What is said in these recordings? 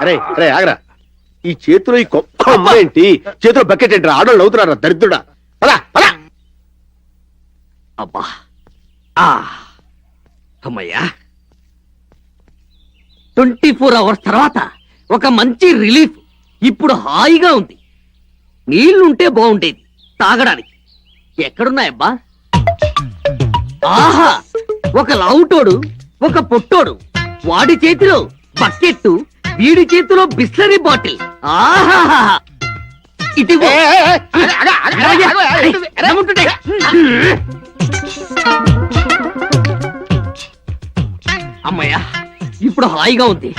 అరే అరే ఆగరా, ఈ చేతిలో ఈ కొమ్మ ఏంటి? చేతిలో బకెట్ ఏంటి? ఆడోళ్ళు అవుతున్నారా దరిద్రుడా? పదా పదా. అబ్బా అమ్మయ్యా, 24 hours తర్వాత ఒక మంచి రిలీఫ్. ఇప్పుడు హాయిగా ఉంది. నీళ్లుంటే బాగుండేది తాగడానికి. ఎక్కడున్నాయబ్బా? ఆహా, ఒక లావుటోడు, ఒక పొట్టోడు, వాడి చేతిలో బకెట్టు, వీడి చేతిలో బిస్లరీ బాటిల్. ఆహా, ఇదిగో. అమ్మయ్యా, ఇప్పుడు హాయిగా ఉంది.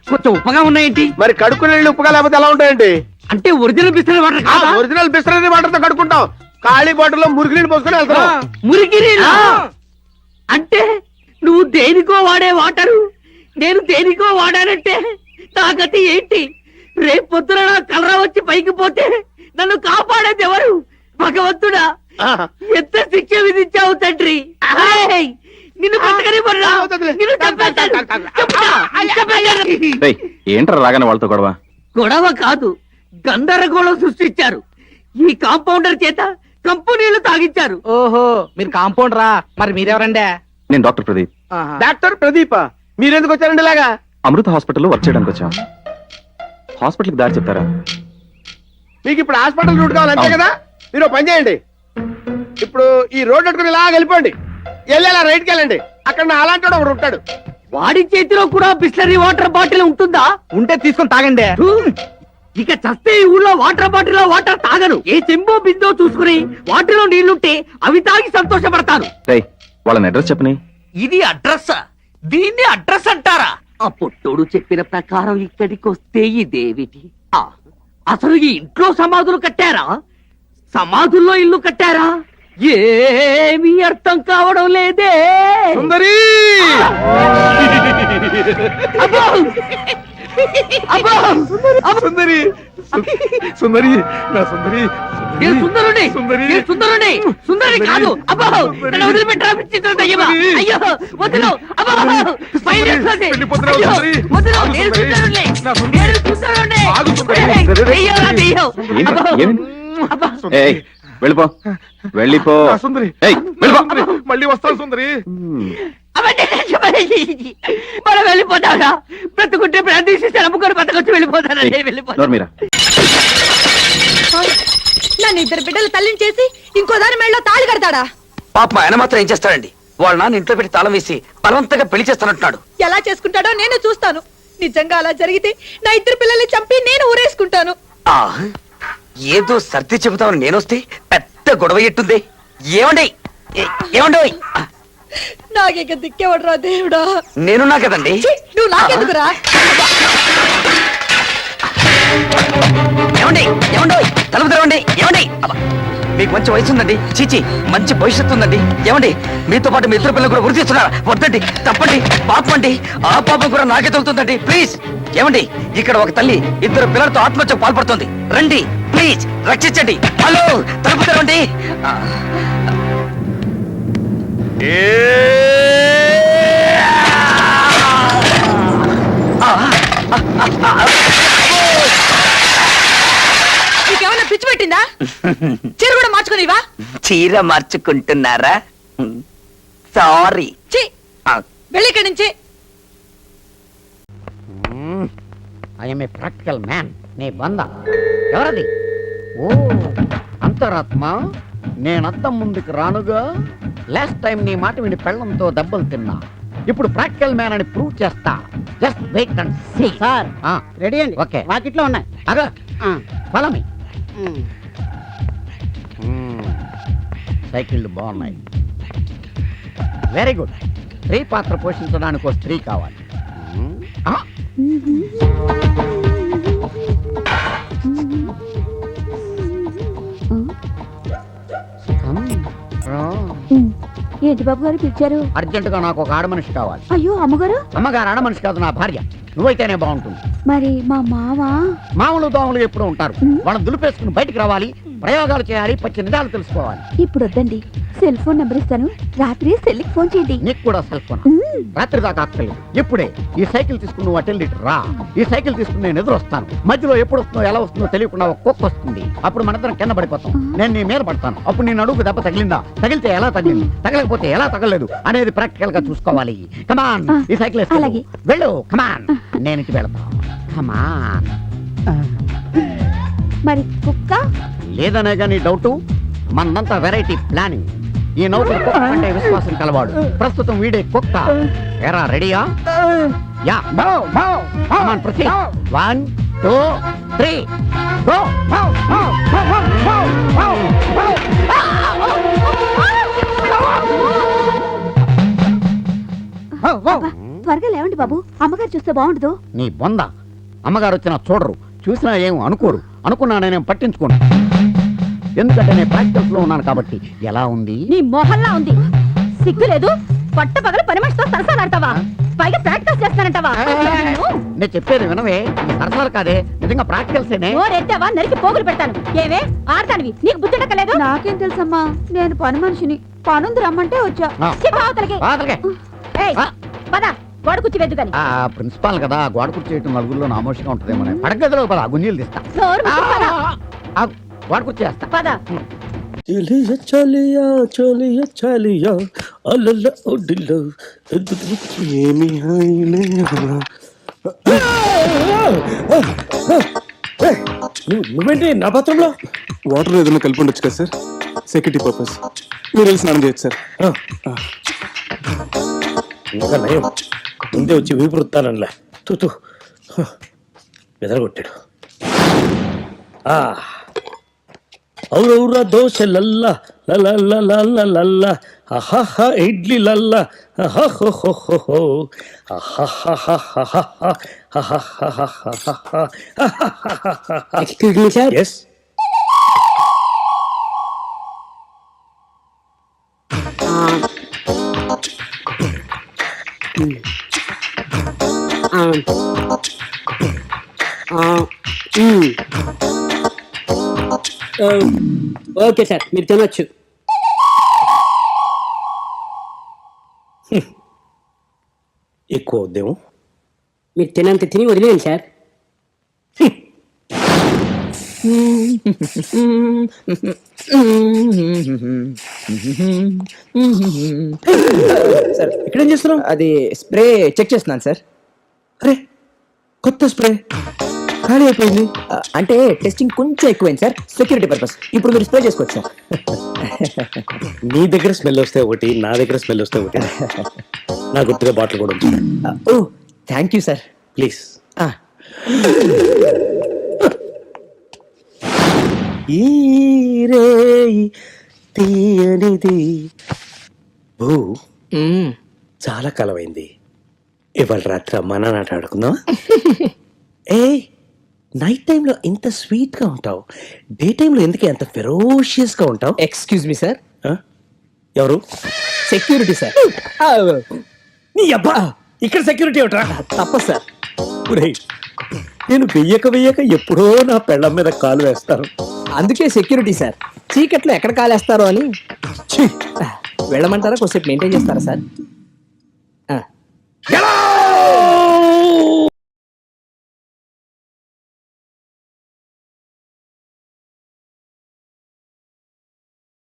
కొంచెం ఉప్పగా ఉన్నాయేంటి? మరి కడుక్కునే నీళ్ళు ఉప్పుగా లేకపోతే ఎలా ఉంటాయండి? అంటే ఒరిజినల్ బిస్లరీ వాటర్ కాదా? ఒరిజినల్ బిస్లరీ వాటర్ తో కడుక్కుంటాం. ఖాళీ బాటిల్లో మురికి నీళ్ళు పోసుకొని వెళ్తాం. మురికి నీళ్ళు అంటే నువ్వు దేనికో వాడే వాటరు, నేను దేనికో వాడానంటే నా గతి ఏంటి? రేపు పొద్దున నా కలరా వచ్చి పైకి పోతే నన్ను కాపాడేది ఎవరు? భగవంతుడా, ఎంత శిక్ష విధించావు తండ్రి. నిన్ను ఏంట్రా రాగానే వాళ్ళతో గొడవ? గొడవ కాదు, గందరగోళం సృష్టించారు. ఈ కాంపౌండర్ చేత కంపెనీలు తాగించారు. ఓహో, మీరు కాంపౌండరా? మరి మీరెవరండి? నేను డాక్టర్ ప్రదీప్. డాక్టర్ ప్రదీప, మీరెందుకు వచ్చారండి ఇలాగా? అమృత హాస్పిటల్లో వర్క్ చేయడానికి వచ్చాం. హాస్పిటల్కి దారి చెప్తారా? మీకు ఇప్పుడు హాస్పిటల్ రూట్ కావాలి అంతే కదా? మీరు పని చేయండి, ఇప్పుడు ఈ రోడ్ అట్టుకుని ఇలా వెళ్ళిపోండి. వెళ్ళేలా రైట్కి వెళ్ళండి. అక్కడ నా అలాంటి వాడు ఒకడు ఉంటాడు. వాడి చేతిలో కూడా బిస్లరీ వాటర్ బాటిల్ ఉంటుందా? ఉంటే తీసుకొని తాగండి. ఇక చస్తే ఈ ఊళ్ళో వాటర్ బాటిల్ లో వాటర్ తాగను. ఏ చెంబో బిందో చూసుకుని వాటిలో నీళ్లుంటే అవి తాగి సంతోషపడతాను. వాళ్ళని అడ్రస్ చెప్పని. ఇది అడ్రస్? దీన్ని అడ్రస్ అంటారా? ఆ పొట్టోడు చెప్పిన ప్రకారం ఇక్కడికి వస్తే ఇదేమిటి? అసలు ఈ ఇంట్లో సమాధులు కట్టారా? సమాధుల్లో ఇల్లు కట్టారా? ఏమీ అర్థం కావడం లేదే. సుందరి, సుందరి, సుందరి, నా సుందరి. సుందరుని సుందరుని సుందరి కాదు. అబ్బో, నన్ను వదిలిపెట్టరా పిచ్చి దయ్యమా. అయ్యో వదిలు. అబ్బో, వదిలు. నేను సుందరుని, నేను సుందరుని. దెయ్యం. వెళ్ళిపో, వెళ్ళిపో. సుందరి, మళ్ళీ వస్తాను సుందరి. మనం వెళ్ళిపోతాడా? బ్రతుకుంటే ప్రదీక్షిస్తే నమ్ముకొని బతకొచ్చి వెళ్ళిపోతానండి. వెళ్ళిపోతా. నన్ను ఇద్దరు బిడ్డలు తల్లిని చేసి ఇంకో దాని మెళ్ళలో తాళి కడతాడా? పాప ఆయన మాత్రం ఏం చేస్తాడండి? వాళ్ళ నాన్న ఇంట్లో పెట్టి తాళం వేసి బలవంతంగా పెళ్లి చేస్తానంటున్నాడు. ఎలా చేసుకుంటాడో నేను చూస్తాను. నిజంగా అలా జరిగితే నా ఇద్దరు పిల్లల్ని చంపి నేను ఊరేసుకుంటాను. ఏదో సర్ది చెబుతామని నేనొస్తే పెద్ద గొడవ ఎట్టుంది. ఏమండి, ఏమండి? నాకేక దిక్కేవడరా దేవుడా. నేనున్నా కదండి. నువ్వు నాకెందుకురా? ఏమండి, ఏమండి? తలుపు తెరవండి. ఏమండి, మీకు మంచి వయసు ఉందండి. చీచి, మంచి భవిష్యత్తు ఉందండి. ఏమండి, మీతో పాటు మీ ఇద్దరు పిల్లలు కూడా వృద్ధి చేస్తున్నారా? వద్దండి, తప్పండి, పాపం అండి. ఆ పాపం కూడా నాకే తగ్గుతుందండి. ప్లీజ్. ఏమండి, ఇక్కడ ఒక తల్లి ఇద్దరు పిల్లలతో ఆత్మహత్యకు పాల్పడుతుంది. రండి ప్లీజ్, రక్షించండి. హలో, తలుపు తెరవండి. నీకేమన్నా పిచ్చి పెట్టిందా? చీర కూడా మార్చుకునివా? చీర మార్చుకుంటున్నారా? సారీ. వెళ్ళి ఇక్కడి నుంచి. I'm a practical man. నీ బంద ఎవరది? ఓ అంతరాత్మ, నేనద్దం ముందుకు రానుగా. లాస్ట్ టైం నీ మాట విని పెళ్ళంతో దెబ్బలు తిన్నా. ఇప్పుడు ప్రాక్టికల్ మ్యాన్ అని ప్రూవ్ చేస్తా. Just wait and see. Sir ready అండి. ఓకే, వాకిట్లో ఉన్నాయి. అగో ఫాలో మీ. సైకిళ్ళు బాగున్నాయి. Very good. స్త్రీ పాత్ర పోషించడానికి ఒక స్త్రీ కావాలి. ఏంటి బాబు గారు పిలిచారు? అర్జెంట్ గా నాకు ఒక ఆడ మనిషి కావాలి. అయ్యో అమ్మగారు. అమ్మగారు ఆడ మనిషి కాదు, నా భార్య. నువ్వైతేనే బాగుంటుంది. మరి మా మావ మామూలు దోమలు ఎప్పుడు ఉంటారు. వాళ్ళని దులిపేసుకుని బయటికి రావాలి, ప్రయోగాలు చేయాలి, పచ్చి నిజాలు తెలుసుకోవాలి. ఇప్పుడు వద్దండి, సెల్ ఫోన్ నెంబర్ ఇస్తాను, రాత్రి సెల్కి ఫోన్ చేయండి. నీకు కూడా సెల్ ఫోన్ రాత్రి దాకా అక్కర్లేదు. ఇప్పుడే ఈ సైకిల్ తీసుకుని నువ్వు అటెండి రా. ఈ సైకిల్ తీసుకుని నేను ఎదురు వస్తాను. మధ్యలో ఎప్పుడు వస్తుందో ఎలా వస్తుందో తెలియకుండా ఒక కుక్క వస్తుంది. అప్పుడు మనందరం కింద పడిపోతాం. నేను నీ మీద పడతాను. అప్పుడు నేను అడుగు దెబ్బ తగిలిందా, తగిలితే ఎలా తగిలింది, తగలకపోతే ఎలా తగలేదు అనేది ప్రాక్టికల్ గా చూసుకోవాలి. కమాన్, ఈ సైకిల్ అలాగే. వెళ్ళు. కమాన్, నేను ఇంటికి వెళ్తాను. కమాన్. మరి కుక్క లేదనే గానీ డౌట్. మనంతా వెరైటీ ప్లానింగ్. ఈ నౌకరు కుక్క అంటే విశ్వాసం కలవాడు. ప్రస్తుతం వీడే కుక్క. ఎరా రెడీయా? యా. కమాన్, ప్రొసీడ్. 1 2 3 గో. అబ్బా, త్వరగా లేవండి బాబు, అమ్మగారు చూస్తే బాగుండదు. నీ బొంద. అమ్మగారు వచ్చినా చూడరు, చూసినా ఏం అనుకోరు. అనుకున్నా నేనేం పట్టించుకోను. ఎందుకంటే నేను ప్రాక్టికల్స్ లో ఉన్నాను కాబట్టి. ఎలా ఉంది? నీ మొహల్లా ఉంది. సిగ్గు లేదు. పట్ట పగల పని మనిషితో సరసాలాడతావా? పైగా ప్రాక్టీస్ చేస్తానంటావా? నేను చెప్పేది వినవే. సరసాలు కాదే, నిజంగా ప్రాక్టికల్సేనే. నోరెత్తావా నరికి పోగులు పెడతాను. ఏవే ఆడతానివి, నీకు బుద్ధి ఉండకలేదు? నాకేం తెలుసమ్మా, నేను పని మనిషిని. పనుంది రమ్మంటే వచ్చా. బాధలకే. పద, గోడ కుర్చీ వెద్దు గాని. ప్రిన్సిపాల్ కదా, గోడ కూర్చేయటం నలుగురిలో నామోషంగా ఉంటుందేమో. పడగదిలో పద, గుంజీలు తీస్తా. గోడ కూర్చేస్తా. పద. చలియా చలియా చలియా చలియా అలల ఒడిలో ఏమి నువ్వేంటి నా పాత్రంలో? వాటర్ ఏదైనా కలిపి ఉండొచ్చు కదా సార్, సెక్యూరిటీ పర్పస్. మీరు వెళ్ళి స్నానం చేయొచ్చు సార్. ఇంకా నయం, ముందే వచ్చి వీపురుతానలా. తూ ఎదరగొట్టాడు. ఔరౌరా దోశ లల్ల లల్ల అహహ ఇడ్లీ లల్ల అహహో excuse me sir. Yes. Okay sir, మీరు తినొచ్చు. ఎక్కువ వద్దేమో, మీరు తినంత తిని వదిలేయండి సార్. సార్ ఇక్కడేం చేస్తున్నాం? అది స్ప్రే చెక్ చేస్తున్నాను సార్. అరే, కొత్త స్ప్రే ఖాళీ అయిపోయింది. అంటే టెస్టింగ్ కొంచెం ఎక్కువైంది సార్, సెక్యూరిటీ పర్పస్. ఇప్పుడు మీరు స్ప్రే చేసుకోవచ్చు సార్. నీ దగ్గర స్మెల్ వస్తే ఒకటి, నా దగ్గర స్మెల్ వస్తే ఒకటి. నా గుర్తుగా బాటిల్ కూడా ఉంది. ఓ థ్యాంక్ యూ సార్. ప్లీజ్. ఈ రే తీయనిది భూ చాలా కాలమైంది. ఇవాళ రాత్రి అమ్మా నాన్న ఆట ఆడుకుందాం. ఏ నైట్ టైంలో ఇంత స్వీట్ గా ఉంటావు, డే టైంలో ఎందుకు అంత ఫెరోషియస్ గా ఉంటావు? Excuse me sir. ఎవరు? Security sir. నీ అబ్బా, ఇక్కడ సెక్యూరిటీ ఏమిట్రా? తప్ప సార్. నేను వెయ్యక ఎప్పుడో నా పెళ్ళం మీద కాలు వేస్తాను. అందుకే సెక్యూరిటీ సార్. చీకట్లో ఎక్కడ కాలేస్తారో అని. వెళ్ళమంటారా, కొద్దిసేపు మెయింటైన్ చేస్తారా సార్?